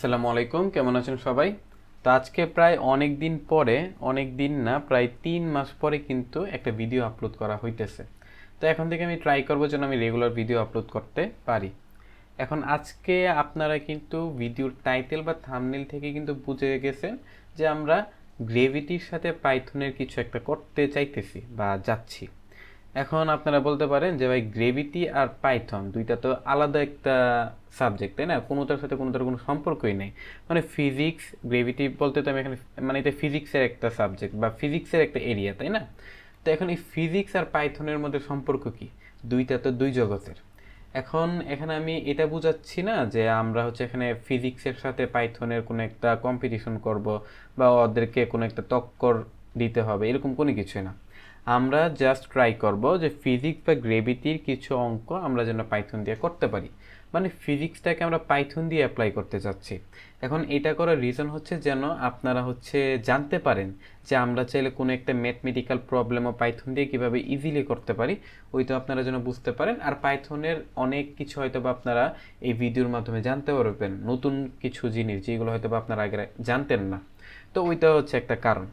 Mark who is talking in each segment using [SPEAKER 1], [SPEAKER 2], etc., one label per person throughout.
[SPEAKER 1] আসসালামু আলাইকুম, কেমন আছেন সবাই? তো আজকে প্রায় অনেক দিন পরে, অনেক দিন না, প্রায় 3 মাস পরে কিন্তু একটা ভিডিও আপলোড করা হইতেছে। তো এখন থেকে আমি ট্রাই করবো যেন আমি রেগুলার ভিডিও আপলোড করতে পারি। এখন আজকে আপনারা কিন্তু ভিডিওর টাইটেল বা থাম্বনেল থেকে কিন্তু বুঝে গেছেন যে আমরা গ্রেভিটির সাথে পাইথনের কিছু একটা করতে চাইতেছি বা যাচ্ছি। এখন আপনারা বলতে পারেন যে ভাই গ্রেভিটি আর পাইথন দুইটা তো আলাদা একটা সাবজেক্ট, তাই না? কোনোটার সাথে কোনোটার কোনো সম্পর্কই নেই। মানে ফিজিক্স, গ্রেভিটি বলতে তো আমি এখানে মানে এটা ফিজিক্সের একটা সাবজেক্ট বা ফিজিক্সের একটা এরিয়া, তাই না? তো এখন এই ফিজিক্স আর পাইথনের মধ্যে সম্পর্ক কি? দুইটা তো দুই জগতের। এখন এখানে আমি এটা বুঝাচ্ছি না যে আমরা হচ্ছে এখানে ফিজিক্সের সাথে পাইথনের কোনো একটা কম্পিটিশন করব বা ওদেরকে কোনো একটা টক্কর দিতে হবে, এরকম কোনো কিছুই না। আমরা জাস্ট ট্রাই করব যে ফিজিক্স বা গ্রেভিটির কিছু অঙ্ক আমরা যেন পাইথন দিয়ে করতে পারি। মানে ফিজিক্সটাকে আমরা পাইথন দিয়ে অ্যাপ্লাই করতে চাচ্ছি। এখন এটা করার রিজন হচ্ছে যেন আপনারা হচ্ছে জানতে পারেন যে আমরা চাইলে কোনো একটা ম্যাথমেটিক্যাল প্রবলেমও পাইথন দিয়ে কীভাবে ইজিলি করতে পারি, ওইটা আপনারা যেন বুঝতে পারেন। আর পাইথনের অনেক কিছু হয়তো বা আপনারা এই ভিডিওর মাধ্যমে জানতে পারবেন, নতুন কিছু জিনিস যেগুলো হয়তো বা আপনারা আগে জানতেন না। তো ওইটা হচ্ছে একটা কারণ।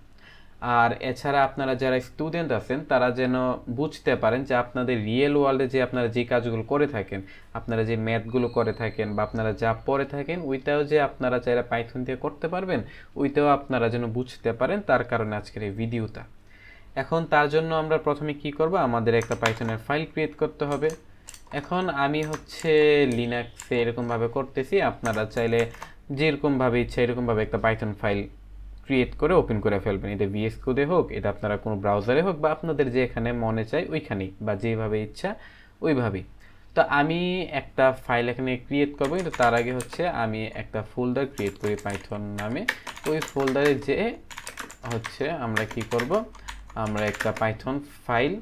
[SPEAKER 1] আর এছাড়া আপনারা যারা স্টুডেন্ট আছেন তারা যেন বুঝতে পারেন যে আপনাদের রিয়েল ওয়ার্ল্ডে যে আপনারা যে কাজগুলো করে থাকেন, আপনারা যে ম্যাথগুলো করে থাকেন বা আপনারা যা পড়ে থাকেন, ওইটাও যে আপনারা চাইলে পাইথন দিয়ে করতে পারবেন, ওইটাও আপনারা যেন বুঝতে পারেন। তার কারণে আজকের এই ভিডিওটা। এখন তার জন্য আমরা প্রথমে কি করব, আমাদের একটা পাইথনের ফাইল ক্রিয়েট করতে হবে। এখন আমি হচ্ছে লিনাক্সে এরকমভাবে করতেছি, আপনারা চাইলে যেরকমভাবে ইচ্ছা এরকমভাবে একটা পাইথন ফাইল ক্রিয়েট করে ওপেন করে ফেলবেন। এটা ভিএস কোডে হোক, এটা আপনারা কোনো ব্রাউজারে হোক, বা আপনাদের যেখানে মনে চায় ওইখানেই, বা যেভাবে ইচ্ছা ওইভাবেই। তো আমি একটা ফাইল এখানে ক্রিয়েট করবো, কিন্তু তার আগে হচ্ছে আমি একটা ফোল্ডার ক্রিয়েট করি পাইথন নামে। ওই ফোল্ডারে যে হচ্ছে আমরা কি করব, আমরা একটা পাইথন ফাইল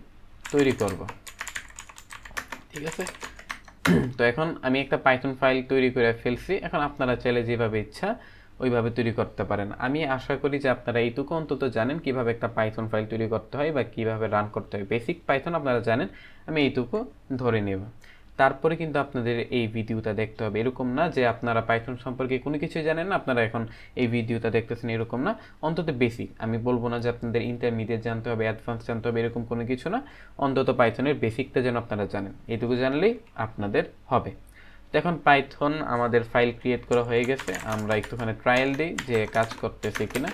[SPEAKER 1] তৈরি করব। ঠিক আছে? তো এখন আমি একটা পাইথন ফাইল তৈরি করে ফেলছি। এখন আপনারা চাইলে যেভাবে ইচ্ছা ওইভাবে তৈরি করতে পারেন। আমি আশা করি যে আপনারা এইটুকু অন্তত জানেন কিভাবে একটা পাইথন ফাইল তৈরি করতে হয় বা কিভাবে রান করতে হয়। বেসিক পাইথন আপনারা জানেন, আমি এইটুকু ধরে নেব। তারপরে কিন্তু আপনাদের এই ভিডিওটা দেখতে হবে। এরকম না যে আপনারা পাইথন সম্পর্কে কোনো কিছুই জানেন না, আপনারা এখন এই ভিডিওটা দেখতেছেন, এরকম না। অন্তত বেসিক, আমি বলবো না যে আপনাদের ইন্টারমিডিয়েট জানতে হবে, অ্যাডভান্স জানতে হবে, এরকম কোনো কিছু না। অন্তত পাইথনের বেসিকটা যেন আপনারা জানেন, এইটুকু জানলেই আপনাদের হবে। তো এখন পাইথন আমাদের ফাইল ক্রিয়েট করা হয়ে গেছে। আমরা একটুখানি ট্রায়াল দিই যে কাজ করতেছে কিনা।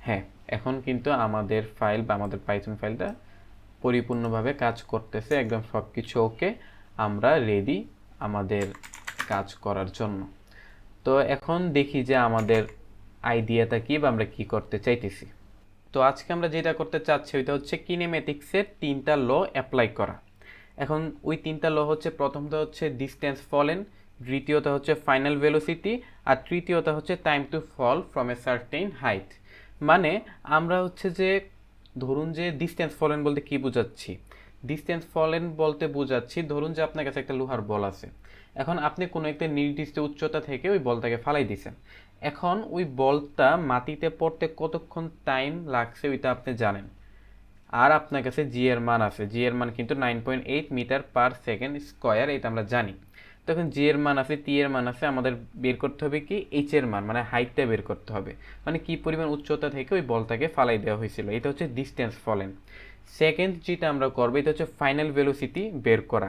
[SPEAKER 1] হ্যাঁ, এখন কিন্তু আমাদের ফাইল বা আমাদের পাইথন ফাইলটা পরিপূর্ণভাবে কাজ করতেছে, একদম সব কিছু ওকে। আমরা রেডি আমাদের কাজ করার জন্য। তো এখন দেখি যে আমাদের আইডিয়াটা কি বা আমরা কি করতে চাইতেছি। তো আজকে আমরা যেটা করতে চাচ্ছি ওইটা হচ্ছে কিনেমেটিক্সের 3টা ল অ্যাপ্লাই করা। এখন ওই 3টা ল হচ্ছে, প্রথমত হচ্ছে ডিস্টেন্স ফলেন, দ্বিতীয়ত হচ্ছে ফাইনাল ভেলোসিটি, আর তৃতীয়ত হচ্ছে time to fall from a certain height. মানে আমরা হচ্ছে যে ধরুন যে ডিস্টেন্স ফলেন বলতে কি বোঝাচ্ছি, ডিস্টেন্স ফলেন বলতে বোঝাচ্ছি ধরুন যে আপনার কাছে একটা লোহার বল আছে। এখন আপনি কোনো একটা নির্দিষ্ট উচ্চতা থেকে ওই বলটাকে ফালাই দিছেন। এখন ওই বলটা মাটিতে পড়তে কতক্ষণ টাইম লাগছে ওইটা আপনি জানেন। আর আপনার কাছে জি এর মান আছে, জি এর মান কিন্তু 9.8 মিটার পার সেকেন্ড স্কোয়ার, এটা আমরা জানি। তখন জি এর মান আছে, টি এর মান আছে, আমাদের বের করতে হবে কি এইচ এর মান, মানে হাইটটা বের করতে হবে। মানে কি পরিমাণ উচ্চতা থেকে ওই বলটাকে ফালাই দেওয়া হয়েছিল, এটা হচ্ছে ডিস্টেন্স ফলেন। সেকেন্ড যেটা আমরা করবো এটা হচ্ছে ফাইনাল ভেলোসিটি বের করা।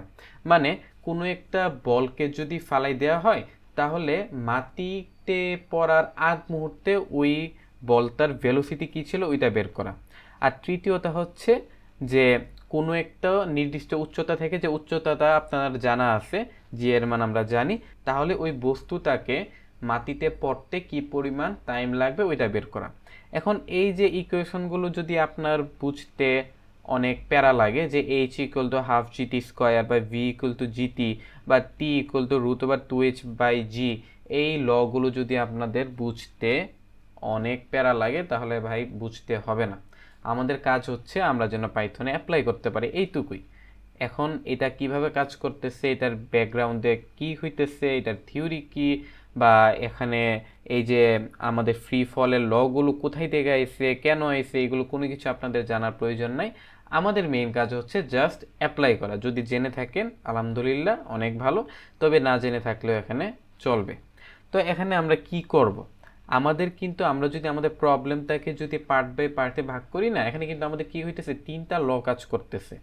[SPEAKER 1] মানে কোনো একটা বলকে যদি ফালাই দেওয়া হয়, তাহলে মাটিতে পড়ার আগ মুহূর্তে ওই বলটার ভেলোসিটি কী ছিল ওইটা বের করা। আর তৃতীয়টা হচ্ছে যে কোনো একটা নির্দিষ্ট উচ্চতা থেকে, যে উচ্চতাটা আপনার জানা আছে, জি এর মান আমরা জানি, তাহলে ওই বস্তুটাকে মাটিতে পড়তে কি পরিমাণ টাইম লাগবে ওইটা বের করা। এখন এই যে ইকুয়েশনগুলো যদি আপনার বুঝতে অনেক প্যারা লাগে, যে h equal to half g t square বা ভি ইকুয়াল টু জিটি বা t equal to root over 2h by g, এই লগুলো যদি আপনাদের বুঝতে অনেক প্যারা লাগে তাহলে ভাই বুঝতে হবে না। আমাদের কাজ হচ্ছে আমরা যেন পাইথনে অ্যাপ্লাই করতে পারি, এইটুকুই। এখন এটা কিভাবে কাজ করতেছে, এটার ব্যাকগ্রাউন্ডে কি হইতেছে, এটার থিওরি কি, বা এখানে এই যে আমাদের ফ্রি ফলের লগুলো কোথায় থেকে আইছে, কেন আইছে, এগুলো কোনো কিছু আপনাদের জানার প্রয়োজন নাই। আমাদের মেইন কাজ হচ্ছে জাস্ট অ্যাপ্লাই করা। যদি জেনে থাকেন আলহামদুলিল্লাহ, অনেক ভালো। তবে না জেনে থাকলেও এখানে চলবে। তো এখানে আমরা কি করব, আমাদের কিন্তু আমরা যদি আমাদের প্রবলেমটাকে যদি পার্ট বাই পার্টে ভাগ করি না, এখানে কিন্তু আমাদের কি হইতেছে, তিনটা ল কাজ করতেছে।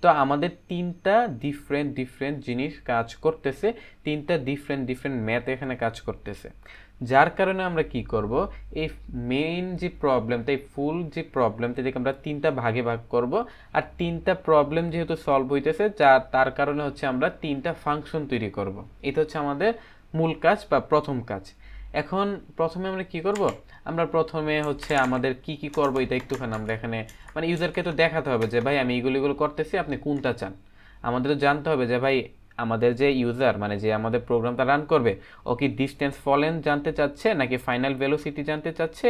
[SPEAKER 1] তো আমাদের তিনটা ডিফারেন্ট ডিফারেন্ট জিনিস কাজ করতেছে, তিনটা ডিফারেন্ট ডিফারেন্ট ম্যাথ এখানে কাজ করতেছে, যার কারণে আমরা কি করব, এই মেইন যে প্রবলেমটা, এই ফুল যে প্রবলেমটা এটাকে আমরা তিনটা ভাগে ভাগ করব। আর তিনটা প্রবলেম যেহেতু সলভ হইতেছে, তার কারণে হচ্ছে আমরা তিনটা ফাংশন তৈরি করব। এটা হচ্ছে আমাদের মূল কাজ বা প্রথম কাজ। এখন প্রথমে আমরা কি করব, আমরা প্রথমে হচ্ছে আমাদের কি কি করব এটা একটুখানি আমরা এখানে মানে ইউজারকে তো দেখাতে হবে যে ভাই আমি এগুলো করতেছি, আপনি কোনটা চান। আমাদের তো জানতে হবে যে ভাই আমাদের যে ইউজার মানে যে আমাদের প্রোগ্রামটা রান করবে, ও কি ডিস্টেন্স ফলেন জানতে চাচ্ছে, নাকি ফাইনাল ভেলোসিটি জানতে চাচ্ছে,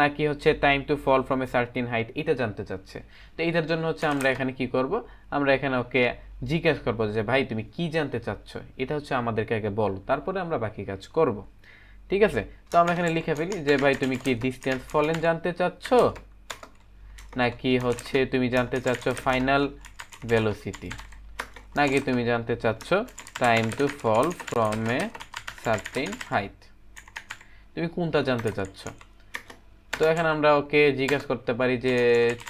[SPEAKER 1] নাকি হচ্ছে time to fall from a certain height এটা জানতে চাচ্ছে। তো এটার জন্য হচ্ছে আমরা এখানে কি করব, আমরা এখানে ওকে জিজ্ঞেস করবো যে ভাই তুমি কি জানতে চাচ্ছ, এটা হচ্ছে আমাদেরকে আগে বলো, তারপরে আমরা বাকি কাজ করব। ঠিক আছে, তো আমরা এখানে লিখে ফেলি যে ভাই তুমি কি ডিস্টেন্স ফলেন জানতে চাচ্ছ, নাকি হচ্ছে তুমি জানতে চাচ্ছ ফাইনাল ভেলোসিটি, নাকি তুমি জানতে চাচ্ছ time to fall from a certain height, তুমি কোনটা জানতে চাচ্ছ। তো এখানে আমরা ওকে জিজ্ঞাসা করতে পারি যে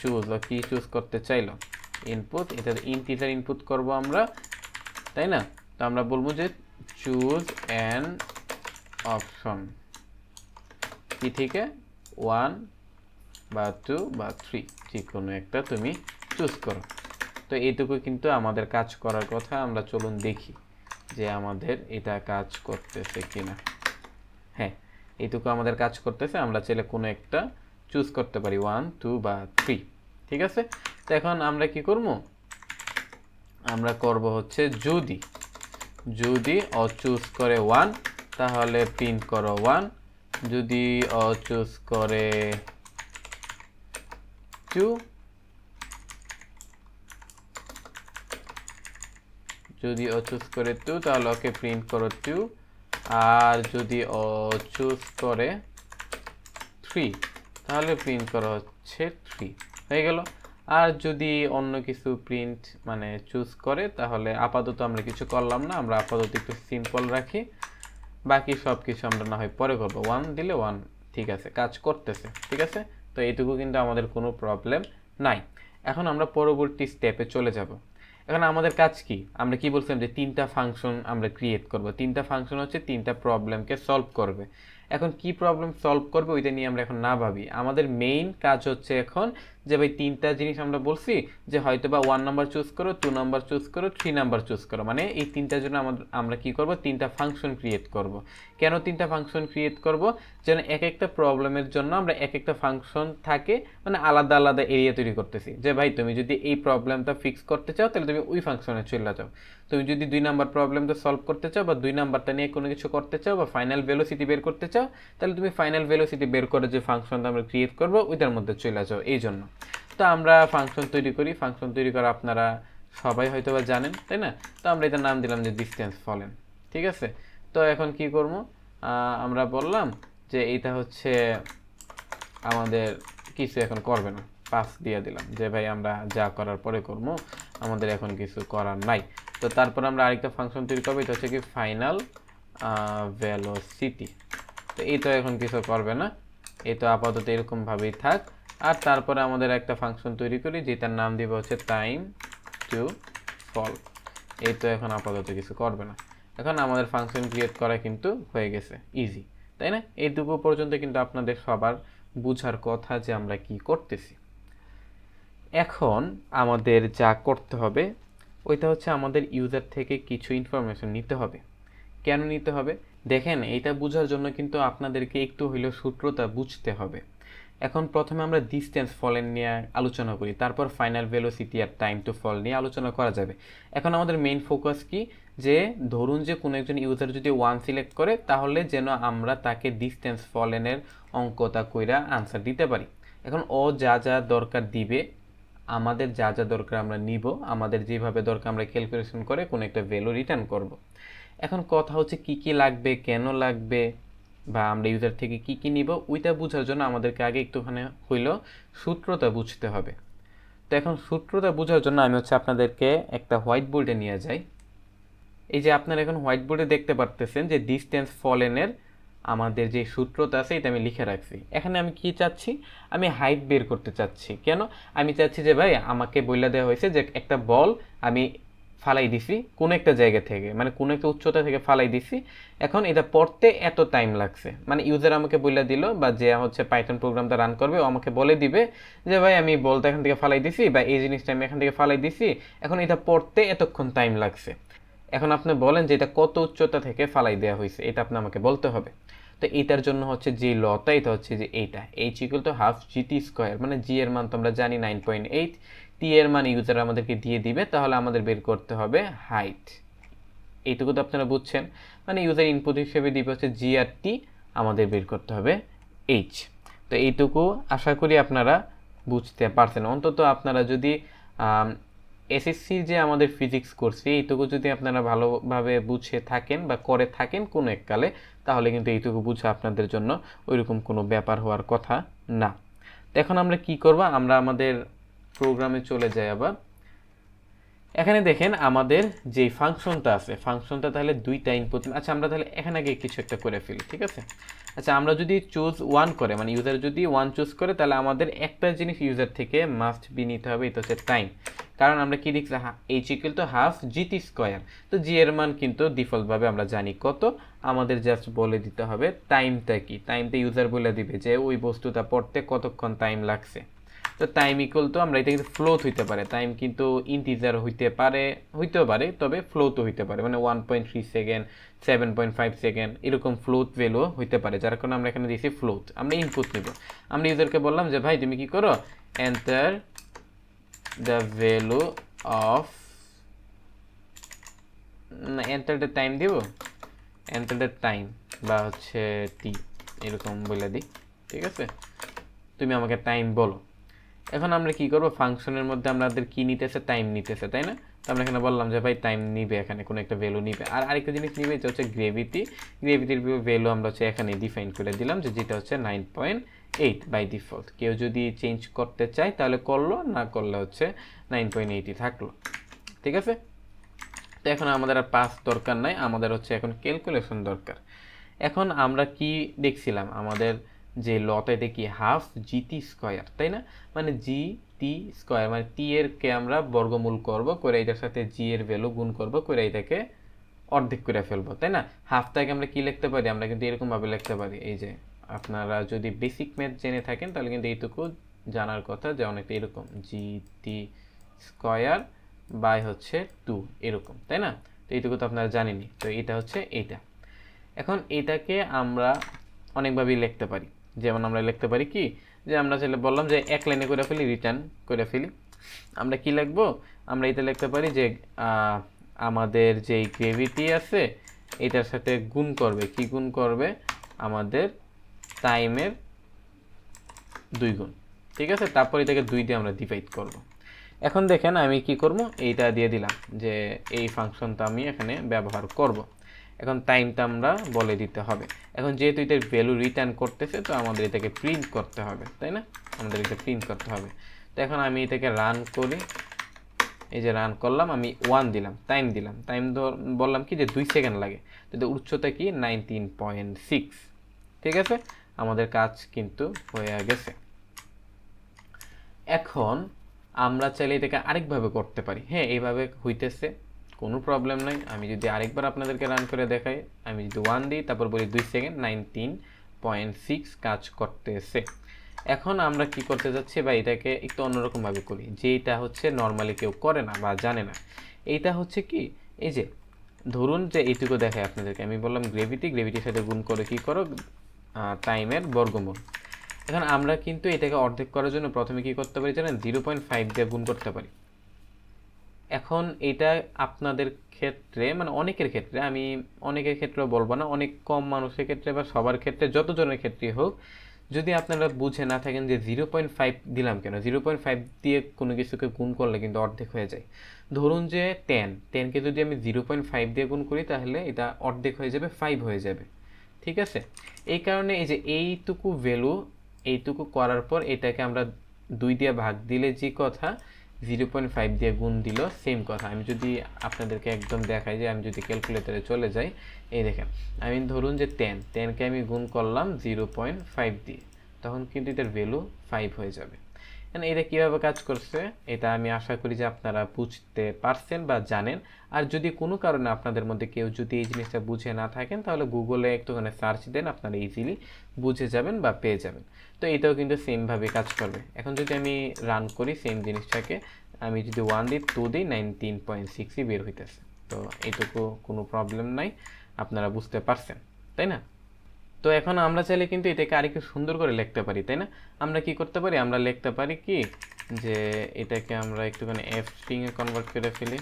[SPEAKER 1] চুজ, ও কি চুজ করতে চাইলো, ইনপুট, এটা ইন্টিজার ইনপুট করব আমরা, তাই না। তো আমরা বলবো যে চুজ অ্যান অপশন, কি থেকে 1 বা 2 বা 3 যে কোনো একটা তুমি চুজ করো। তো এইটুকু কিন্তু আমাদের কাজ করার কথা, আমরা চলুন দেখি যে আমাদের এটা কাজ করতেছে কিনা। হ্যাঁ, এইটুকু আমাদের কাজ করতেছে, আমরা চাইলে কোনো একটা চুজ করতে পারি 1 2 বা 3। ঠিক আছে, তো এখন আমরা কি করব, আমরা করব হচ্ছে যদি যদি ও চুজ করে 1 তাহলে প্রিন্ট করো 1, যদি ও চুজ করে 2, যদি ও চুজ করে 2 তাহলে ওকে প্রিন্ট করো 2, আর যদি ও চুজ করে 3 তাহলে প্রিন্ট করা হচ্ছে 3, হয়ে গেল। আর যদি অন্য কিছু প্রিন্ট মানে চুজ করে তাহলে আপাতত আমরা কিছু করলাম না, আমরা আপাতত একটু সিম্পল রাখি, বাকি সব কিছু আমরা না হয় পরে করবো। 1 দিলে 1, ঠিক আছে, কাজ করতেছে। ঠিক আছে, তো এইটুকু কিন্তু আমাদের কোনো প্রবলেম নাই। এখন আমরা পরবর্তী স্টেপে চলে যাব। এখন আমাদের কাজ কি, আমরা কি বলছিলাম যে তিনটা ফাংশন আমরা ক্রিয়েট করব, তিনটা ফাংশন হচ্ছে তিনটা প্রবলেমকে সলভ করবে। এখন কি প্রবলেম সলভ করবে ওইটা নিয়ে আমরা এখন না ভাবি, আমাদের মেইন কাজ হচ্ছে এখন যে ভাই তিনটা জিনিস আমরা বলছি যে হয়তো বা 1 নাম্বার চুজ করো, 2 নাম্বার চুজ করো, 3 নাম্বার চুজ করো, মানে এই তিনটার জন্য আমরা কি করব, তিনটা ফাংশন ক্রিয়েট করব। কেন তিনটা ফাংশন ক্রিয়েট করব, যেন এক একটা প্রবলেমের জন্য আমরা এক একটা ফাংশন থাকে, মানে আলাদা আলাদা এরিয়া তৈরি করতেছি, যে ভাই তুমি যদি এই প্রবলেমটা ফিক্স করতে চাও তাহলে তুমি ওই ফাংশনে চলে যাও, তুমি যদি 2 নাম্বার প্রবলেমটা সলভ করতে চাও বা 2 নাম্বারটা নিয়ে কোনো কিছু করতে চাও বা ফাইনাল ভেলোসিটি বের করতে চাও, তাহলে তুমি ফাইনাল ভেলোসিটি বের করে যে ফাংশনটা আমরা ক্রিয়েট করব ওইটার মধ্যে চলে যাও। এই জন্য তো আমরা ফাংশন তৈরি করি, ফাংশন তৈরি করা আপনারা সবাই হয়তো বা জানেন, তাই না। তো আমরা এটার নাম দিলাম যে ডিস্টেন্স ফলেন। ঠিক আছে, তো এখন কি করব, আমরা বললাম যে এইটা হচ্ছে আমাদের কিছু এখন করবে না, পাস দিয়ে দিলাম যে ভাই আমরা যা করার পরে করবো, আমাদের এখন কিছু করার নাই। তো তারপর আমরা আরেকটা ফাংশন তৈরি করবো, এটা হচ্ছে কি ফাইনাল ভেলোসিটি। তো এই তো এখন কিছু করবে না, এই তো আপাতত এরকমভাবেই থাক। আর তারপরে আমাদের একটা ফাংশন তৈরি করি যেটার নাম দিব হচ্ছে টাইম টু ফল। এই তো এখন আপাতত কিছু করবে না, এখন আমাদের ফাংশন ক্রিয়েট করা কিন্তু হয়ে গেছে, ইজি, তাই না। এইটুকু পর্যন্ত কিন্তু আপনাদের সবার বুঝার কথা যে আমরা কি করতেছি। এখন আমাদের যা করতে হবে ওইটা হচ্ছে আমাদের ইউজার থেকে কিছু ইনফরমেশন নিতে হবে। কেন নিতে হবে, দেখেন এইটা বোঝার জন্য কিন্তু আপনাদেরকে একটু হইলেও সূত্রটা বুঝতে হবে। এখন প্রথমে আমরা ডিস্টেন্স ফলের নিয়ে আলোচনা করি, তারপর ফাইনাল ভেলোসিটি আর টাইম টু ফল নিয়ে আলোচনা করা যাবে। এখন আমাদের মেইন ফোকাস কি, যে ধরুন যে কোনো একজন ইউজার যদি 1 সিলেক্ট করে তাহলে যেন আমরা তাকে ডিস্টেন্স ফলেনের অঙ্কটা কইরা আনসার দিতে পারি। এখন ও যা যা দরকার দিবে, আমাদের যা যা দরকার আমরা নিব, আমাদের যেভাবে দরকার আমরা ক্যালকুলেশন করে কোনো একটা ভ্যালু রিটার্ন করব। এখন কথা হচ্ছে কি কি লাগবে, কেন লাগবে, বা আমরা ইউজার থেকে কি কি নিব, ওইটা বোঝার জন্য আমাদেরকে আগে একটুখানি হইলেও সূত্রটা বুঝতে হবে। তো এখন সূত্রটা বোঝার জন্য আমি হচ্ছে আপনাদেরকে একটা হোয়াইট বোর্ডে নিয়ে যাই। এই যে আপনারা এখন হোয়াইট বোর্ডে দেখতে পারতেছেন যে ডিস্টেন্স ফলেনের আমাদের যে সূত্রটা আছে এটা আমি লিখে রাখছি। এখানে আমি কি চাচ্ছি, আমি হাইট বের করতে চাচ্ছি। কেন? আমি চাচ্ছি যে ভাই আমাকে বইলা দেওয়া হয়েছে যে একটা বল আমি ফালাই দিছি কোনো একটা জায়গা থেকে, মানে কোনো একটা উচ্চতা থেকে ফালাই দিছি, এখন এটা পড়তে এত টাইম লাগছে। মানে ইউজার আমাকে বইলা দিল, বা যে হচ্ছে পাইথন প্রোগ্রামটা রান করবে ও আমাকে বলে দিবে যে ভাই আমি বলটা এখান থেকে ফালাই দিছি, বা এই জিনিসটা আমি এখান থেকে ফালাই দিছি, এখন এটা পড়তে এতক্ষণ টাইম লাগছে। এখন আপনি বলেন যে এটা কত উচ্চতা থেকে ফালাই দেওয়া হয়েছে, এটা আপনি আমাকে বলতে হবে। তো এইটার জন্য হচ্ছে যে লটা, এটা হচ্ছে যে এইটা H equal to half g t square, মানে জি এর মান তো আমরা জানি 9.8, টি এর মান ইউজার আমাদেরকে দিয়ে দিবে, তাহলে আমাদের বের করতে হবে হাইট। এইটুকু তো আপনারা বুঝছেন, মানে ইউজার ইনপুট হিসেবে দিবে হচ্ছে জি আর টি, আমাদের বের করতে হবে এইচ। তো এইটুকু আশা করি আপনারা বুঝতে পারছেন। অন্তত আপনারা যদি এসএসসির যে আমাদের ফিজিক্স করছি এইটুকু যদি আপনারা ভালোভাবে বুঝে থাকেন বা করে থাকেন কোনো এককালে, তাহলে কিন্তু এইটুকু বুঝা আপনাদের জন্য ওইরকম কোনো ব্যাপার হওয়ার কথা না। তো এখন আমরা কি করব, আমরা আমাদের প্রোগ্রামে চলে যাই। আবার এখানে দেখেন আমাদের যে ফাংশনটা আছে, ফাংশনটা তাহলে দুইটা ইনপুট। আচ্ছা আমরা তাহলে এখানে আগে কিছু একটা করে ফেলি, ঠিক আছে? আচ্ছা আমরা যদি চুজ ওয়ান করে, মানে ইউজার যদি ওয়ান চুজ করে, তাহলে আমাদের একটা জিনিস ইউজার থেকে মাস্ট বি নিতে হবে, এটা হচ্ছে টাইম। কারণ আমরা কি লিখছি, H equal to half g t square. তো জি এর মান কিন্তু ডিফল্টভাবে আমরা জানি কত, আমাদের জাস্ট বলে দিতে হবে টাইমটা কি। টাইমটা ইউজার বলে দিবে যে ওই বস্তুটা পড়তে কতক্ষণ টাইম লাগছে। তো টাইম ইকুয়াল টু, আমরা এটা কিন্তু ফ্লোট হইতে পারে, টাইম কিন্তু ইন্টিজার হইতেও পারে, তবে ফ্লোটও হইতে পারে, মানে 1.3 সেকেন্ড, 7.5 সেকেন্ড, এরকম ফ্লোট ভ্যালু হইতে পারে, যার কারণে আমরা এখানে দিয়েছি ফ্লোট। আমরা ইনপুট নিব, আমরা ইউজারকে বললাম যে ভাই তুমি কি করো, enter the value of, enter the time দিব, এন্টার দ্য টাইম বা হচ্ছে টি, এরকম বলে দিই, ঠিক আছে? তুমি আমাকে টাইম বলো। এখন আমরা কি করব, ফাংশনের মধ্যে আমাদের কি নিতেছে, টাইম নিতেছে, তাই না? তো আমরা এখানে বললাম যে ভাই টাইম নিবে, এখানে কোনো একটা ভ্যালু নিবে। আর আরেকটা জিনিস নিবে, যেটা হচ্ছে গ্রেভিটি। গ্রেভিটির ভ্যালু আমরা হচ্ছে এখানে ডিফাইন করে দিলাম, যে যেটা হচ্ছে 9.8 বাই ডিফল্ট। কেউ যদি চেঞ্জ করতে চায় তাহলে করলো, না করলে হচ্ছে 9.8ই থাকলো, ঠিক আছে? তো এখন আমাদের আর পাস দরকার নাই, আমাদের হচ্ছে এখন ক্যালকুলেশন দরকার। এখন আমরা কি দেখছিলাম, আমাদের যে লটা এটা কি হাফ জিটি স্কোয়ার, তাই না? মানে জি টি স্কোয়ার, মানে টি এর কে আমরা বর্গমূল করব, করে এটার সাথে জি এর ভ্যালু গুণ করব, করে এটাকে অর্ধেক করে ফেলবো, তাই না? হাফটাকে আমরা কি লিখতে পারি, আমরা কিন্তু এরকম ভাবে লিখতে পারি, এই যে আপনারা যদি বেসিক ম্যাথ জেনে থাকেন তাহলে কিন্তু এইটুকু জানার কথা, যে অনেকটা এরকম জি টি স্কোয়ার বাই হচ্ছে 2, এরকম, তাই না? তো এইটুকু তো আপনারা জানেনই। তো এটা হচ্ছে এইটা। এখন এটাকে আমরা অনেকভাবেই লিখতে পারি, যেমন আমরা লিখতে পারি কি, যে আমরা চাইলে বললাম যে এক লাইনে করে ফেলি, রিটার্ন করে ফেলি। আমরা কি লিখবো, আমরা এটা লিখতে পারি যে আমাদের যেই গ্রেভিটি আছে এটার সাথে গুণ করবে, কি গুণ করবে, আমাদের টাইমের 2 গুণ, ঠিক আছে? তারপর এটাকে 2 দিয়ে আমরা ডিভাইড করব। এখন দেখেন আমি কি করব, এইটা দিয়ে দিলাম যে এই ফাংশনটা আমি এখানে ব্যবহার করব। এখন টাইমটা আমরা বলে দিতে হবে। এখন যেহেতু এটার ভ্যালু রিটার্ন করতেছে, তো আমাদের এটাকে প্রিন্ট করতে হবে, তাই না? আমাদের এটা প্রিন্ট করতে হবে। তো এখন আমি এটাকে রান করি, এই যে রান করলাম, আমি 1 দিলাম, টাইম দিলাম, টাইম বললাম কি যে 2 সেকেন্ড লাগে। তো উচ্চতা কি 19.6, ঠিক আছে? আমাদের কাজ কিন্তু হয়ে গেছে। এখন আমরা চাইলে এটাকে আরেকভাবে করতে পারি। হ্যাঁ, এইভাবে হইতেছে, কোনো প্রবলেম নাই। আমি যদি আরেকবার আপনাদেরকে রান করে দেখাই, আমি যদি 1 দিই, তারপর বলি 2 সেকেন্ড, 19.6 কাজ করতেছে। এখন আমরা কি করতে যাচ্ছি, বা এটাকে একটু অন্যরকমভাবে করি, যেটা হচ্ছে নর্মালি কেউ করে না বা জানে না। এইটা হচ্ছে কি, এই যে ধরুন যে এইটুকু দেখায় আপনাদেরকে, আমি বললাম গ্রেভিটির সাথে গুণ করে কি করো, টাইমের বর্গমূল। এখন আমরা কিন্তু এটাকে অর্ধেক করার জন্য প্রথমে কি করতে পারি জানেন, 0.5 দিয়ে গুণ করতে পারি। এখন এটা আপনাদের ক্ষেত্রে, মানে অনেকের ক্ষেত্রে, আমি অনেকের ক্ষেত্রেও বলবো না, অনেক কম মানুষের ক্ষেত্রে বা সবার ক্ষেত্রে, যতজনের ক্ষেত্রেই হোক, যদি আপনারা বুঝে না থাকেন যে 0.5 দিলাম কেন, 0.5 দিয়ে কোনো কিছুকে গুণ করলে কিন্তু অর্ধেক হয়ে যায়। ধরুন যে 10কে যদি আমি 0.5 দিয়ে গুণ করি, তাহলে এটা অর্ধেক হয়ে যাবে, 5 হয়ে যাবে, ঠিক আছে? এই কারণে এই যে এইটুকু ভ্যালু, এইটুকু করার পর এটাকে আমরা 2 দিয়ে ভাগ দিলে যে কথা, 0.5 দিয়ে গুণ দিল, সেম কথা। আমি যদি আপনাদেরকে একদম দেখাই যে আমি যদি ক্যালকুলেটরে চলে যাই, এই দেখেন আমি ধরুন যে 10কে আমি গুণ করলাম 0.5 দিয়ে, তখন কিন্তু এটার ভ্যালু 5 হয়ে যাবে। এটা কীভাবে কাজ করছে এটা আমি আশা করি যে আপনারা বুঝতে পারছেন বা জানেন। আর যদি কোনো কারণে আপনাদের মধ্যে কেউ যদি এই জিনিসটা বুঝে না থাকেন, তাহলে গুগলে একটুখানি সার্চ দেন, আপনারা ইজিলি বুঝে যাবেন বা পেয়ে যাবেন। তো এটাও কিন্তু সেমভাবে কাজ করবে। এখন যদি আমি রান করি সেম জিনিসটাকে, আমি যদি 1 দিই 2 দিই 19.6ই বের হইতেছে। তো এইটুকু কোনো প্রবলেম নাই, আপনারা বুঝতে পারছেন, তাই না? তো এখন আমরা চাইলে কিন্তু এটাকে আরেকটু সুন্দর করে লিখতে পারি, তাই না? আমরা কি করতে পারি, আমরা লিখতে পারি কি যে এটাকে আমরা একটুখানি এফ স্ট্রিংয়ে কনভার্ট করে ফেলি।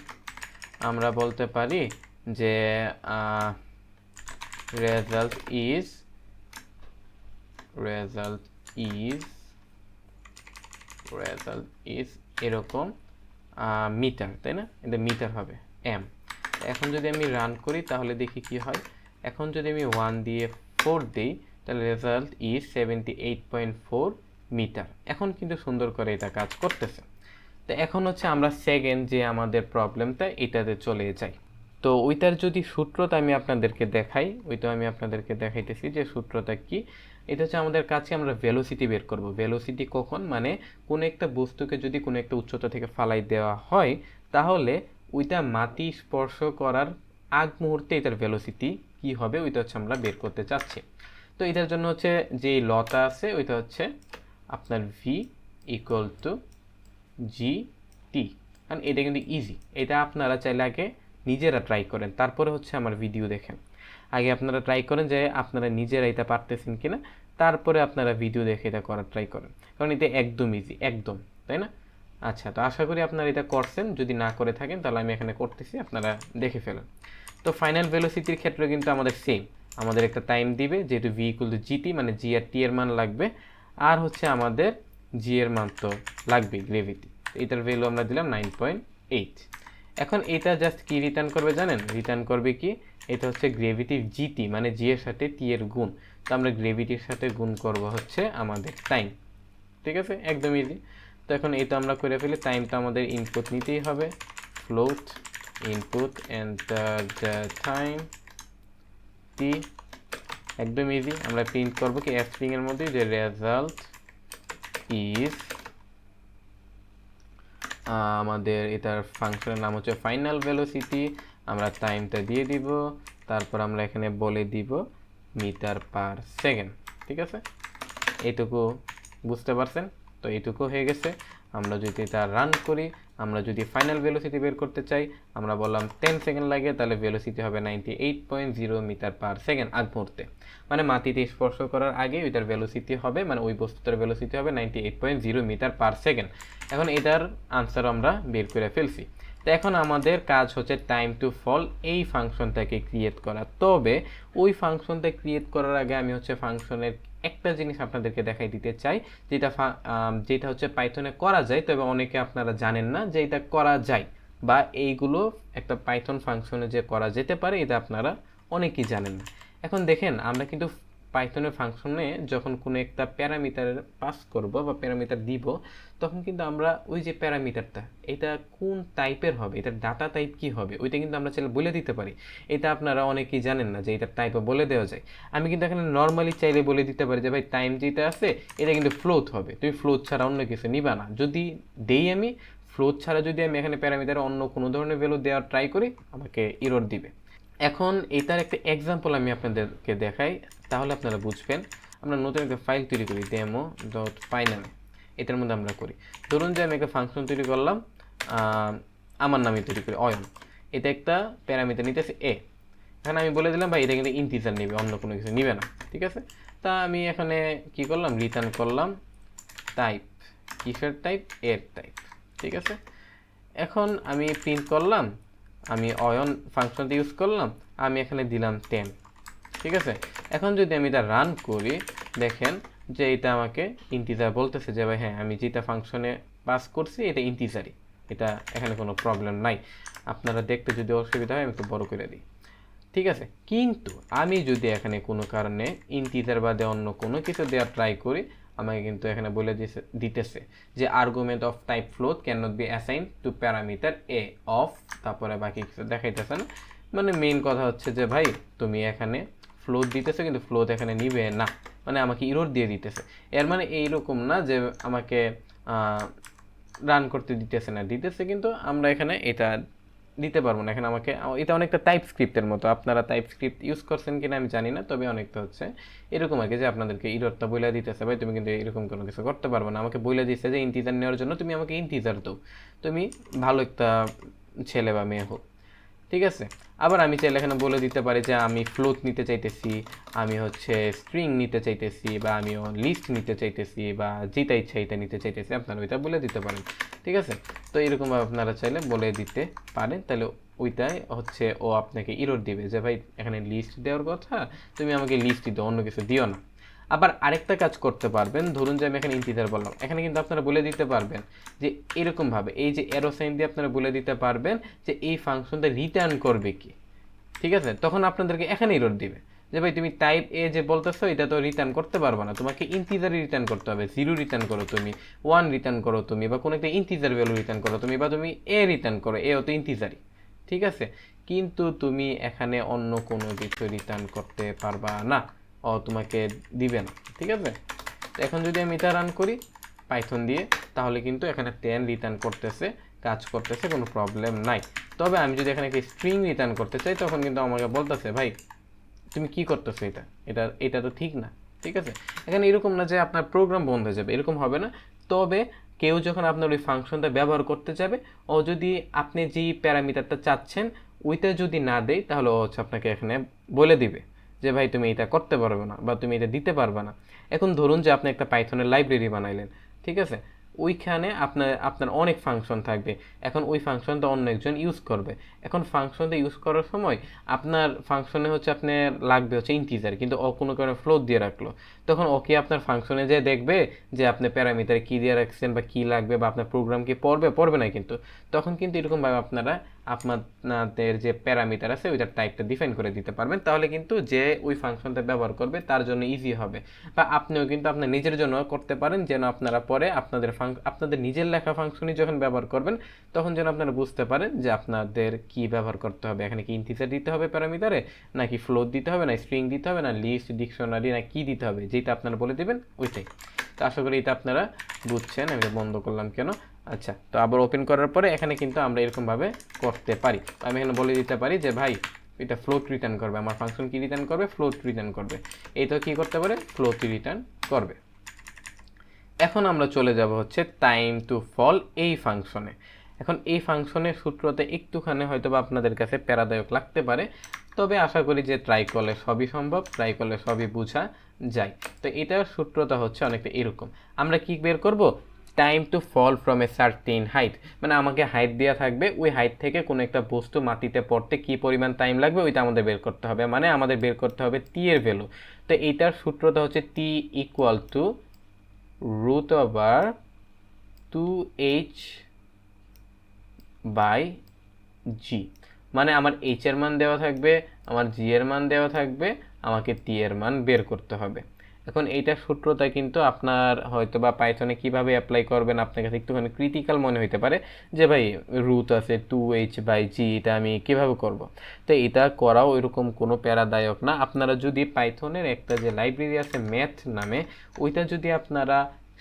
[SPEAKER 1] আমরা বলতে পারি যে রেজাল্ট ইজ এরকম মিটার, তাই না? এটা মিটার হবে এম। এখন যদি আমি রান করি তাহলে দেখি কি হয়। এখন যদি আমি 1 দিয়ে 4 দিই, তাহলে রেজাল্ট ইজ 78.4 মিটার। এখন কিন্তু সুন্দর করে এটা কাজ করতেছে। তো এখন হচ্ছে আমরা সেকেন্ড যে আমাদের প্রবলেমটা, এটাতে চলে যাই। তো ওইটার যদি সূত্রটা আমি আপনাদেরকে দেখাই, ওইটা আমি আপনাদেরকে দেখাইতেছি যে সূত্রটা কি। এটা হচ্ছে আমাদের কাছে আমরা ভেলোসিটি বের করব। ভেলোসিটি কখন, মানে কোনো একটা বস্তুকে যদি কোনো একটা উচ্চতা থেকে ফালাই দেওয়া হয়, তাহলে ওইটা মাটি স্পর্শ করার আগ মুহূর্তে এটার ভেলোসিটি কি হবে, ওইটা হচ্ছে আমরা বের করতে চাচ্ছি। তো এটার জন্য হচ্ছে যে লটা আছে ওইটা হচ্ছে আপনার ভি ইকুয়াল টু জি টি। কারণ এটা কিন্তু ইজি, এটা আপনারা চাইলে আগে নিজেরা ট্রাই করেন, তারপরে হচ্ছে আমার ভিডিও দেখেন। আগে আপনারা ট্রাই করেন যে আপনারা নিজেরা এটা পারতেছেন কিনা, তারপরে আপনারা ভিডিও দেখে এটা করার ট্রাই করেন, কারণ এটা একদম ইজি, একদম, তাই না? আচ্ছা, তো আশা করি আপনারা এটা করছেন। যদি না করে থাকেন তাহলে আমি এখানে করতেছি, আপনারা দেখে ফেলেন। তো ফাইনাল ভেলোসিটির ক্ষেত্রে কিন্তু আমাদের সেম, আমাদের একটা টাইম দিবে, যেহেতু ভি ইকুয়াল টু জিটি, মানে জি আর টি এর মান লাগবে, আর হচ্ছে আমাদের জি এর মান তো লাগবেই, গ্রেভিটি। এটার ভ্যালু আমরা দিলাম 9.8। এখন এটা জাস্ট কি রিটার্ন করবে জানেন? রিটার্ন করবে কি, এটা হচ্ছে গ্রেভিটি জিটি, মানে জি এর সাথে টি এর গুণ। তো আমরা গ্রেভিটির সাথে গুণ করব হচ্ছে আমাদের টাইম, ঠিক আছে? একদম ইজি। তো এখন এটা আমরা করে ফেলি, টাইমটা আমাদের ইনপুট নিতেই হবে, float input enter the time t. একদম ইজি। আমরা প্রিন্ট করব কি এফ স্ট্রিং এর মধ্যে যে রেজাল্ট ইজ, আমাদের এটার ফাংশনের নাম হচ্ছে ফাইনাল ভেলোসিটি, আমরা টাইমটা দিয়ে দিব, তারপর আমরা এখানে বলে দিব মিটার পার সেকেন্ড, ঠিক আছে? এইটুকু বুঝতে পারছেন? তো এইটুকু হয়ে গেছে। আমরা যদি এটা রান করি, আমরা যদি ফাইনাল ভেলোসিটি বের করতে চাই, আমরা বললাম 10 সেকেন্ড লাগে, তাহলে ভেলোসিটি হবে 98.0 মিটার পার সেকেন্ড আগ মুহূর্তে, মানে মাটিতে স্পর্শ করার আগে ওইটার ভেলোসিটি হবে, মানে ওই বস্তুটার ভেলোসিটি হবে 98.0 মিটার পার সেকেন্ড। এখন এটার আনসার আমরা বের করে ফেলছি। তো এখন আমাদের কাজ হচ্ছে টাইম টু ফল এই ফাংশনটাকে ক্রিয়েট করা। তবে ওই ফাংশনটা ক্রিয়েট করার আগে আমি হচ্ছে ফাংশনের একটা জিনিস আপনাদেরকে দেখাই দিতে চাই, যেটা হচ্ছে পাইথনে করা যায়, তবে অনেকে আপনারা জানেন না যে এটা করা যায়, বা এইগুলো একটা পাইথন ফাংশনে যে করা যেতে পারে, এটা আপনারা অনেকেই জানেন না। এখন দেখেন, আমরা কিন্তু পাইথনের ফাংশনে যখন কোনো একটা প্যারামিটার পাস করব বা প্যারামিটার দিব, তখন কিন্তু আমরা ওই যে প্যারামিটারটা এটা কোন টাইপের হবে, এটার ডাটা টাইপ কি হবে, ওইটা কিন্তু আমরা চাইলে বলে দিতে পারি। এটা আপনারা অনেকেই জানেন না যে এটার টাইপও বলে দেওয়া যায়। আমি কিন্তু এখানে নর্মালি চাইলে বলে দিতে পারি যে ভাই টাইম যেটা আছে এটা কিন্তু ফ্লোট হবে, তুমি ফ্লোট ছাড়া অন্য কিছু নিবা না। যদি দেই আমি ফ্লোট ছাড়া, যদি আমি এখানে প্যারামিটারে অন্য কোনো ধরনের ভ্যালু দেওয়ার ট্রাই করি, আমাকে এরর দিবে। এখন এটার একটা এক্সাম্পল আমি আপনাদেরকে দেখাই, তাহলে আপনারা বুঝবেন। আমরা নতুন একটা ফাইল তৈরি করি, demo.py নামে। এটার মধ্যে আমরা করি, ধরুন যে আমি একটা ফাংশন তৈরি করলাম, আমার নামে তৈরি করি অয়ন। এটা একটা প্যারামিটার নিতেছে এ। এখন আমি বলে দিলাম ভাই এটা কিন্তু ইন্টিজার নেবে, অন্য কোনো কিছু নিবে না, ঠিক আছে? তা আমি এখানে কি করলাম, রিটার্ন করলাম টাইপ, কিসের টাইপ, এর টাইপ, ঠিক আছে? এখন আমি প্রিন্ট করলাম, আমি অয়ন ফাংশনটা ইউজ করলাম, আমি এখানে দিলাম 10, ঠিক আছে? এখন যদি আমি এটা রান করি, দেখেন যে এটা আমাকে ইন্টিজার বলতেছে যে ভাই হ্যাঁ, আমি যেটা ফাংশনে পাস করছি এটা ইন্টিজারই, এটা এখানে কোনো প্রবলেম নাই। আপনারা দেখতে যদি অসুবিধা হয় আমি একটু বড় করে দিই, ঠিক আছে? কিন্তু আমি যদি এখানে কোনো কারণে ইন্টিজার বাদে অন্য কোনো কিছু দেওয়ার ট্রাই করি, আমাকে কিন্তু এখানে বলে দিতেছে যে argument of type float cannot be assign to parameter a of, তারপরে বাকি কিছু দেখাইতেছে না। মানে মেইন কথা হচ্ছে যে ভাই তুমি এখানে ফ্লোট দিতেছে কিন্তু ফ্লোট এখানে নিবে না, মানে আমাকে ইরর দিয়ে দিতেছে। এর মানে এইরকম না যে আমাকে রান করতে দিতেছে না, দিতেছে কিন্তু আমরা এখানে এটা দিতে পারবো না। এখানে আমাকে এটা অনেকটা টাইপ স্ক্রিপ্টের মতো, আপনারা টাইপ স্ক্রিপ্ট ইউজ করছেন কিনা আমি জানি না, তবে অনেকটা হচ্ছে এরকম আর কি যে আপনাদেরকে ইররটা বলে দিতেছে ভাই তুমি কিন্তু এরকম কোনো কিছু করতে পারবে না। আমাকে বলে দিচ্ছে যে ইন্টিজার নেওয়ার জন্য তুমি আমাকে ইন্টিজার দাও, তুমি ভালো একটা ছেলে বা মেয়ে হোক, ঠিক আছে। আবার আমি চাইলে এখানে বলে দিতে পারি যে আমি ফ্লোট নিতে চাইতেছি, আমি হচ্ছে স্ট্রিং নিতে চাইতেছি, বা আমি লিস্ট নিতে চাইতেছি, বা যেটা ইচ্ছা এটা নিতে চাইতেছি, আপনারা ওইটা বলে দিতে পারেন, ঠিক আছে। তো এরকমভাবে আপনারা চাইলে বলে দিতে পারেন, তাহলে ওইটাই হচ্ছে ও আপনাকে ইরর দিবে যে ভাই এখানে লিস্ট দেওয়ার কথা, তুমি আমাকে লিস্টই দাও, অন্য কিছু দিও না। আবার আরেকটা কাজ করতে পারবেন, ধরুন যে আমি এখানে ইন্টিজার বললাম, এখানে কিন্তু আপনারা বলে দিতে পারবেন যে এরকমভাবে এই যে অ্যারো সাইন দিয়ে আপনারা বলে দিতে পারবেন যে এই ফাংশনটা রিটার্ন করবে কি, ঠিক আছে। তখন আপনাদেরকে এখানে ইরর দিবে যে ভাই তুমি টাইপ এ যে বলতেছো এটা তো রিটার্ন করতে পারবে না, তোমাকে ইন্টিজারই রিটার্ন করতে হবে, 0 রিটার্ন করো তুমি, 1 রিটার্ন করো তুমি, বা কোনো একটা ইন্টিজার ভ্যালু রিটার্ন করো তুমি, বা তুমি এ রিটার্ন করো, এ তো ইন্টিজারই, ঠিক আছে। কিন্তু তুমি এখানে অন্য কোনো কিছু রিটার্ন করতে পারবা না, ও তোমাকে দিবে না, ঠিক আছে। তো এখন যদি আমি এটা রান করি পাইথন দিয়ে, তাহলে কিন্তু এখানে 10 রিটার্ন করতেছে, কাজ করতেছে, কোনো প্রবলেম নাই। তবে আমি যদি এখানে একটা স্ট্রিং রিটার্ন করতে চাই, তখন কিন্তু আমাকে বলতেছে ভাই তুমি কি করতেছো, এটা এটা এটা তো ঠিক না, ঠিক আছে। এখানে এরকম না যে আপনার প্রোগ্রাম বন্ধ হয়ে যাবে, এরকম হবে না। তবে কেউ যখন আপনার ওই ফাংশনটা ব্যবহার করতে যাবে, ও যদি আপনি যেই প্যারামিটারটা চাচ্ছেন ওইটা যদি না দেয়, তাহলে ও হচ্ছে আপনাকে এখানে বলে দিবে যে ভাই তুমি এটা করতে পারবে না, বা তুমি এটা দিতে পারবে না। এখন ধরুন যে আপনি একটা পাইথনের লাইব্রেরি বানাইলেন, ঠিক আছে, ওইখানে আপনার আপনার অনেক ফাংশন থাকবে, এখন ওই ফাংশনটা অন্য একজন ইউজ করবে। এখন ফাংশনটা ইউজ করার সময় আপনার ফাংশনে হচ্ছে আপনার লাগবে হচ্ছে ইন্টিজার, কিন্তু ও কোনো কারণে ফ্লোট দিয়ে রাখলো, তখন ওকে আপনার ফাংশনে যে দেখবে যে আপনি প্যারামিটারে কী দিয়ে রাখছেন বা কী লাগবে, বা আপনার প্রোগ্রাম কি পড়বে পড়বে না, কিন্তু তখন কিন্তু এরকমভাবে আপনারা আপনাদের যে প্যারামিটার আছে ওইটার টাইপটা ডিফাইন করে দিতে পারবেন, তাহলে কিন্তু যে ওই ফাংশনটা ব্যবহার করবে তার জন্য ইজি হবে। বা আপনিও কিন্তু আপনার নিজের জন্য করতে পারেন, যেন আপনারা পরে আপনাদের নিজের লেখা ফাংশনই যখন ব্যবহার করবেন, তখন যেন আপনারা বুঝতে পারেন যে আপনাদের কি ব্যবহার করতে হবে, এখানে কি ইন্টিজার দিতে হবে প্যারামিটারে, নাকি ফ্লোট দিতে হবে, না স্ট্রিং দিতে হবে, না লিস্ট, ডিকশনারি, না কি দিতে হবে, যেটা আপনারা বলে দেবেন ওইটাই। তো আশা করি এটা আপনারা বুঝছেন। আমি বন্ধ করলাম কেন, আচ্ছা। তো আবার ওপেন করার পরে এখানে কিন্তু আমরা এরকমভাবে করতে পারি। আমি এখানে বলে দিতে পারি যে ভাই এটা ফ্লোট রিটার্ন করবে, আমার ফাংশন কি রিটার্ন করবে, ফ্লোট রিটার্ন করবে, এইটা কি করতে পারে, ফ্লোট রিটার্ন করবে। এখন আমরা চলে যাব হচ্ছে টাইম টু ফল এই ফাংশনে। এখন এই ফাংশনের সূত্রতে একটুখানি হয়তো বা আপনাদের কাছে প্যারাদায়ক লাগতে পারে, তবে আশা করি যে ট্রাই করলে সবই সম্ভব, ট্রাই করলে সবই বোঝা যায়। তো এটার সূত্রটা হচ্ছে অনেকটা এরকম, আমরা কি বের করব, time to fall from a certain height, মানে আমাকে হাইট দেওয়া থাকবে, ওই হাইট থেকে কোনো একটা বস্তু মাটিতে পড়তে কি পরিমাণ টাইম লাগবে ওইটা আমাদের বের করতে হবে, মানে আমাদের বের করতে হবে টি এর ভ্যালু। তো এইটার সূত্রটা হচ্ছে t equal to root over 2h by g, মানে আমার h এর মান দেওয়া থাকবে, আমার g এর মান দেওয়া থাকবে, আমাকে t এর মান বের করতে হবে। এখন এইটার সূত্রটা কিন্তু আপনার হয়তো বা পাইথনে কীভাবে অ্যাপ্লাই করবেন আপনার কাছে একটুখানি ক্রিটিক্যাল মনে হইতে পারে, যে ভাই রুট আছে 2h/g, এটা আমি কীভাবে করব। তো এটা করাও এরকম কোনো প্যারাদায়ক না। আপনারা যদি পাইথনের একটা যে লাইব্রেরি আছে ম্যাথ নামে, ওইটা যদি আপনারা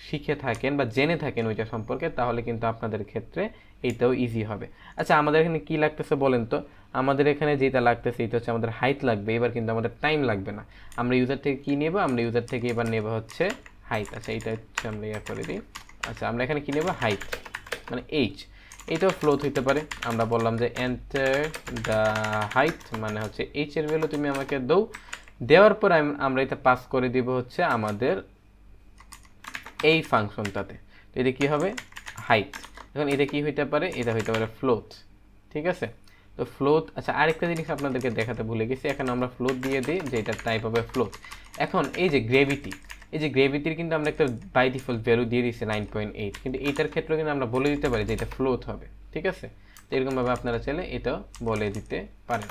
[SPEAKER 1] শিখে থাকেন বা জেনে থাকেন ওইটা সম্পর্কে, তাহলে কিন্তু আপনাদের ক্ষেত্রে এইটাও ইজি হবে। আচ্ছা, আমাদের এখানে কি লাগতেছে বলেন তো, আমাদের এখানে যেটা লাগতেছে এটা হচ্ছে আমাদের হাইট লাগবে, এবার কিন্তু আমাদের টাইম লাগবে না। আমরা ইউজার থেকে কি নেব, আমরা ইউজার থেকে এবার নেব হচ্ছে হাইট। আচ্ছা, এইটা হচ্ছে আমরা ইয়া করে দিই। আচ্ছা, আমরা এখানে কি নেব, হাইট, মানে এইচ। এইটাও ফ্লোট হইতে পারে, আমরা বললাম যে এন্টার দ্য হাইট, মানে হচ্ছে এইচ এর ভ্যালু তুমি আমাকে দাও, দেওয়ার পর আমরা এটা পাস করে দিব হচ্ছে আমাদের এই ফাংশনটাতে। তো এটা কি হবে, হাইট। এখন এটা কি হইতে পারে, এটা হইতে পারে ফ্লোট, ঠিক আছে। তো ফ্লোট, আচ্ছা আরেকটা জিনিস আপনাদেরকে দেখাতে ভুলে গেছি, এখন আমরা ফ্লোট দিয়ে দিই যে এটা টাইপ হবে ফ্লোট। এখন এই যে গ্রেভিটি, এই যে গ্রেভিটির কিন্তু আমরা একটা বাই ডিফল্ট ভ্যালু দিয়ে দিচ্ছি 9.8, কিন্তু এইটার ক্ষেত্রে কিন্তু আমরা বলে দিতে পারি যে এটা ফ্লোট হবে, ঠিক আছে। তো এরকমভাবে আপনারা চাইলে এটাও বলে দিতে পারেন।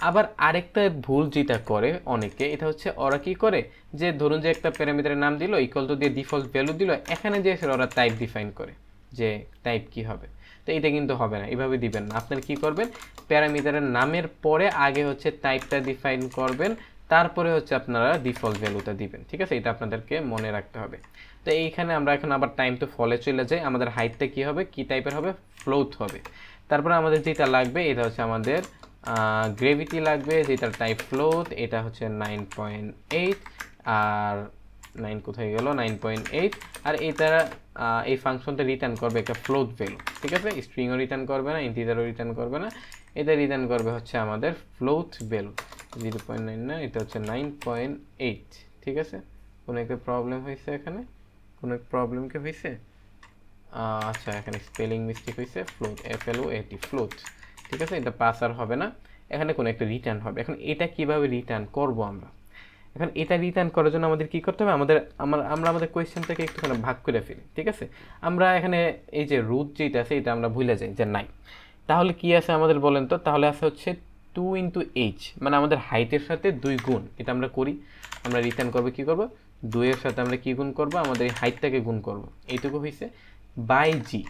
[SPEAKER 1] আবার আরেকটা ভুল যেটা করে অনেকে, এটা হচ্ছে ওরা কি করে যে ধরুন যে একটা প্যারামিটারের নাম দিল, ইকুয়াল টু দিয়ে ডিফল্ট ভ্যালু দিল, এখানে যে ওরা টাইপ ডিফাইন করে যে টাইপ কি হবে। তো এটা কিন্তু হবে না, এভাবে দিবেন না। আপনারা কি করবেন, প্যারামিটারের নামের পরে আগে হচ্ছে টাইপটা ডিফাইন করবেন, তারপরে হচ্ছে আপনারা ডিফল্ট ভ্যালুটা দিবেন। ঠিক আছে, এটা আপনাদেরকে মনে রাখতে হবে। তো এইখানে আমরা এখন আবার টাইম টু ফলে চলে যাই। আমাদের হাইটটা কি হবে, কি টাইপের হবে, ফ্লোট হবে। তারপরে আমাদের যেটা লাগবে এটা হচ্ছে আমাদের গ্রেভিটি লাগবে, যেটার টাইপ ফ্লোট, এটা হচ্ছে 9.8, আর 9 কোথায় গেল, 9.8। আর এটা এই ফাংশনটা রিটার্ন করবে একটা ফ্লোট ভ্যালু। ঠিক আছে, স্ট্রিংও রিটার্ন করবে না, ইন্টিজারও রিটার্ন করবে না, এটা রিটার্ন করবে হচ্ছে আমাদের ফ্লোট ভ্যালু 0.9 না, এটা হচ্ছে 9.8। ঠিক আছে, কোনো একটা প্রবলেম হয়েছে এখানে, কোনো প্রবলেম কি হয়েছে? আচ্ছা, এখানে স্পেলিং মিস্টেক হয়েছে, ফ্লোট, FLOAT, ফ্লোট। ঠিক আছে, এটা পাস আর হবে না, এখানে কোনো একটা রিটার্ন হবে। এখন এটা কিভাবে রিটার্ন করব আমরা? এখন এটা রিটার্ন করার জন্য আমাদের কি করতে হবে, আমরা আমাদের কোয়েশ্চেনটাকে একটুখানি ভাগ করে ফেলি। ঠিক আছে, আমরা এখানে এই যে রুট যেটা আছে এটা আমরা ভুলে যাই যে নাই। তাহলে কি আছে আমাদের বলেন তো? তাহলে আছে হচ্ছে 2 × h, মানে আমাদের হাইটের সাথে 2 গুণ। এটা আমরা করি, আমরা রিটার্ন করবো কি করব, 2 এর সাথে আমরা কি গুণ করব, আমাদের এই হাইটটাকে গুণ করব। এইটুকু হয়েছে বাই জি,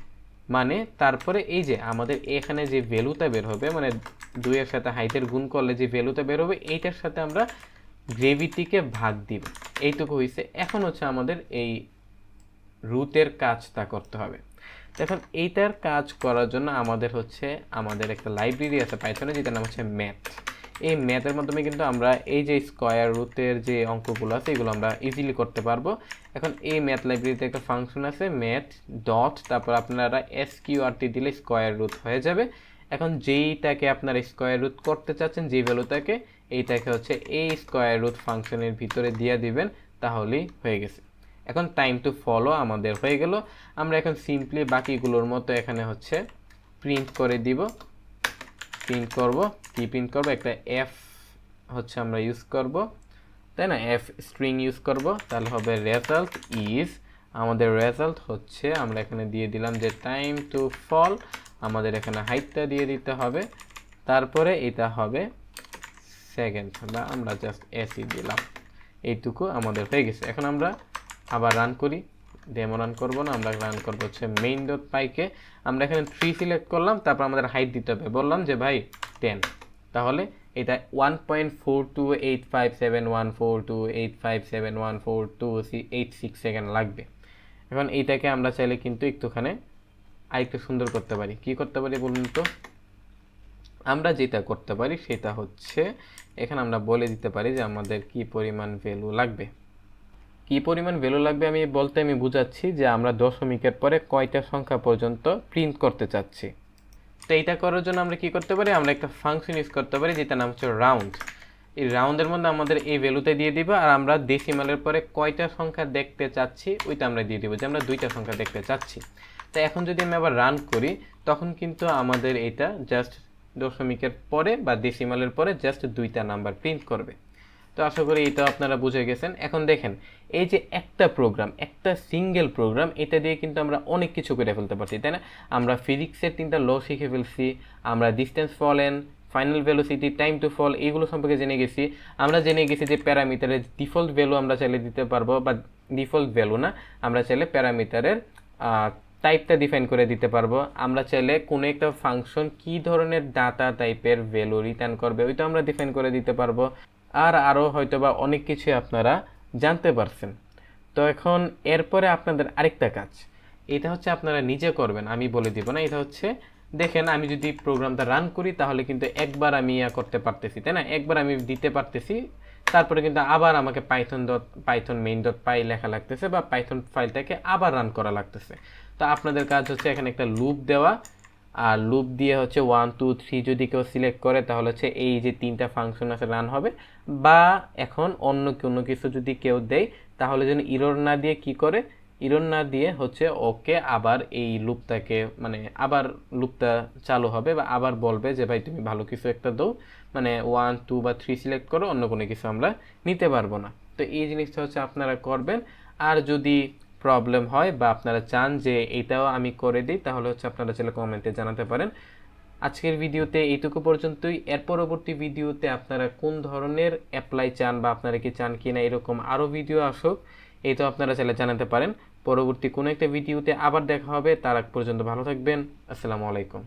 [SPEAKER 1] মানে তারপরে এই যে আমাদের এখানে যে ভ্যালুটা বের হবে, মানে 2 এর সাথে হাইটের গুণ করলে যে ভ্যালুটা বের হবে, এইটার সাথে আমরা গ্রেভিটিকে ভাগ দিব। এইটুকু হয়েছে। এখন হচ্ছে আমাদের এই রুটের কাজটা করতে হবে। এখন এইটার কাজ করার জন্য আমাদের একটা লাইব্রেরি আছে পাইথনে, যেটার নাম হচ্ছে ম্যাথ। এই ম্যাথের মাধ্যমে কিন্তু আমরা এই যে স্কয়ার রুটের যে অঙ্কগুলো আছে এগুলো আমরা ইজিলি করতে পারবো। এখন এই ম্যাথ লাইব্রেরিতে একটা ফাংশন আছে ম্যাথ ডট, তারপর আপনারা SQRT দিলে স্কয়ার রুট হয়ে যাবে। এখন যেইটাকে আপনারা স্কয়ার রুট করতে চাচ্ছেন, যে ভ্যালুটাকে, এইটাকে হচ্ছে এই স্কয়ার রুট ফাংশনের ভিতরে দিয়ে দিবেন, তাহলেই হয়ে গেছে। এখন টাইম টু ফলো আমাদের হয়ে গেল। আমরা এখন সিম্পলি বাকিগুলোর মতো এখানে হচ্ছে প্রিন্ট করে দিব। প্রিন্ট করব, কি প্রিন্ট করব, একটা এফ হচ্ছে আমরা ইউজ করব, তাই না, এফ স্ট্রিং ইউজ করব। তাহলে হবে রেজাল্ট ইজ, আমাদের রেজাল্ট হচ্ছে আমরা এখানে দিয়ে দিলাম যে টাইম টু ফল, আমাদের এখানে হাইটটা দিয়ে দিতে হবে, তারপরে এটা হবে সেকেন্ড, বা আমরা জাস্ট এসি দিলাম। এইটুকু আমাদের হয়ে গেছে। এখন আমরা আবার রান করি, ডেমো রান করব না, আমরা রান করবো হচ্ছে main.py-কে। আমরা এখানে 3 সিলেক্ট করলাম, তারপর আমাদের হাইট দিতে হবে, বললাম যে ভাই 10। তাহলে এটা 1.4285714285714286 সেকেন্ড লাগবে। এখন এইটাকে আমরা চাইলে কিন্তু একটুখানি আরেকটু সুন্দর করতে পারি। কি করতে পারি বলুন তো? আমরা যেটা করতে পারি সেটা হচ্ছে এখানে আমরা বলে দিতে পারি যে আমাদের কি পরিমাণ ভ্যালু লাগবে। কি পরিমাণ ভ্যালু লাগবে আমি বলতে আমি বুঝাচ্ছি যে আমরা দশমিকের পরে কয়টা সংখ্যা পর্যন্ত প্রিন্ট করতে চাচ্ছি। তো এইটা করার জন্য আমরা কি করতে পারি, আমরা একটা ফাংশন ইউজ করতে পারি যেটা নাম হচ্ছে রাউন্ড। এই রাউন্ডের মধ্যে আমাদের এই ভ্যালুতে দিয়ে দিব, আর আমরা ডেসিমালের পরে কয়টা সংখ্যা দেখতে চাচ্ছি ওইটা আমরা দিয়ে দিব, যে আমরা 2টা সংখ্যা দেখতে চাচ্ছি। তো এখন যদি আমি আবার রান করি, তখন কিন্তু আমাদের এটা জাস্ট দশমিকের পরে বা ডেসিমালের পরে জাস্ট 2টা নাম্বার প্রিন্ট করবে। তো আশা করি এটা আপনারা বুঝে গেছেন। এখন দেখেন, এই যে একটা প্রোগ্রাম, একটা সিঙ্গেল প্রোগ্রাম, এটা দিয়ে কিন্তু আমরা অনেক কিছু করে ফেলতে পারছি, তাই না? আমরা ফিজিক্সের 3টা ল শিখে ফেলছি, আমরা distance fallen, final velocity, time to fall, এইগুলো সম্পর্কে জেনে গেছি। আমরা জেনে গেছি যে প্যারামিটারের ডিফল্ট ভ্যালু আমরা চাইলে দিতে পারবো, বা ডিফল্ট ভ্যালু না, আমরা চাইলে প্যারামিটারের টাইপটা ডিফাইন করে দিতে পারবো। আমরা চাইলে কোনো একটা ফাংশন কি ধরনের ডাটা টাইপের ভ্যালু রিটার্ন করবে ওইটা আমরা ডিফাইন করে দিতে পারবো। আর আরও হয়তো বা অনেক কিছু আপনারা জানতে পারছেন। তো এখন এরপরে আপনাদের আরেকটা কাজ, এটা হচ্ছে আপনারা নিজে করবেন, আমি বলে দিব না। এটা হচ্ছে দেখেন, আমি যদি প্রোগ্রামটা রান করি তাহলে কিন্তু একবার আমি করতে পারতেছি, তাই না, একবার আমি দিতে পারতেছি, তারপরে কিন্তু আবার আমাকে পাইথন main.py লেখা লাগতেছে, বা পাইথন ফাইলটাকে আবার রান করা লাগতেছে। তো আপনাদের কাজ হচ্ছে এখানে একটা লুপ দেওয়া, আর লুপ দিয়ে হচ্ছে 1 2 3 যদি কেউ সিলেক্ট করে তাহলে হচ্ছে এই যে 3টা ফাংশন আছে রান হবে। বা এখন অন্য কোনো কিছু যদি কেউ দেয় তাহলে যেন ইরর না দিয়ে কি করে, ইরর না দিয়ে হচ্ছে ওকে আবার এই লুপটাকে, মানে আবার লুপটা চালু হবে, বা আবার বলবে যে ভাই তুমি ভালো কিছু একটা দাও, মানে 1 2 বা 3 সিলেক্ট করো, অন্য কোনো কিছু আমরা নিতে পারবো না। তো এই জিনিসটা হচ্ছে আপনারা করবেন। আর যদি প্রবলেম হয় বা আপনারা চান যে এটাও আমি করে দিই, তাহলে হচ্ছে আপনারা চাইলে কমেন্টে জানাতে পারেন। আজকের ভিডিওতে এইটুকু পর্যন্তই। এর পরবর্তী ভিডিওতে আপনারা কোন ধরনের অ্যাপ্লাই চান বা আপনারা কি চান কি না এরকম আরও ভিডিও আসুক, এই তো আপনারা চাইলে জানাতে পারেন। পরবর্তী কোনো একটা ভিডিওতে আবার দেখা হবে। তার আগ পর্যন্ত ভালো থাকবেন। আসসালামু আলাইকুম।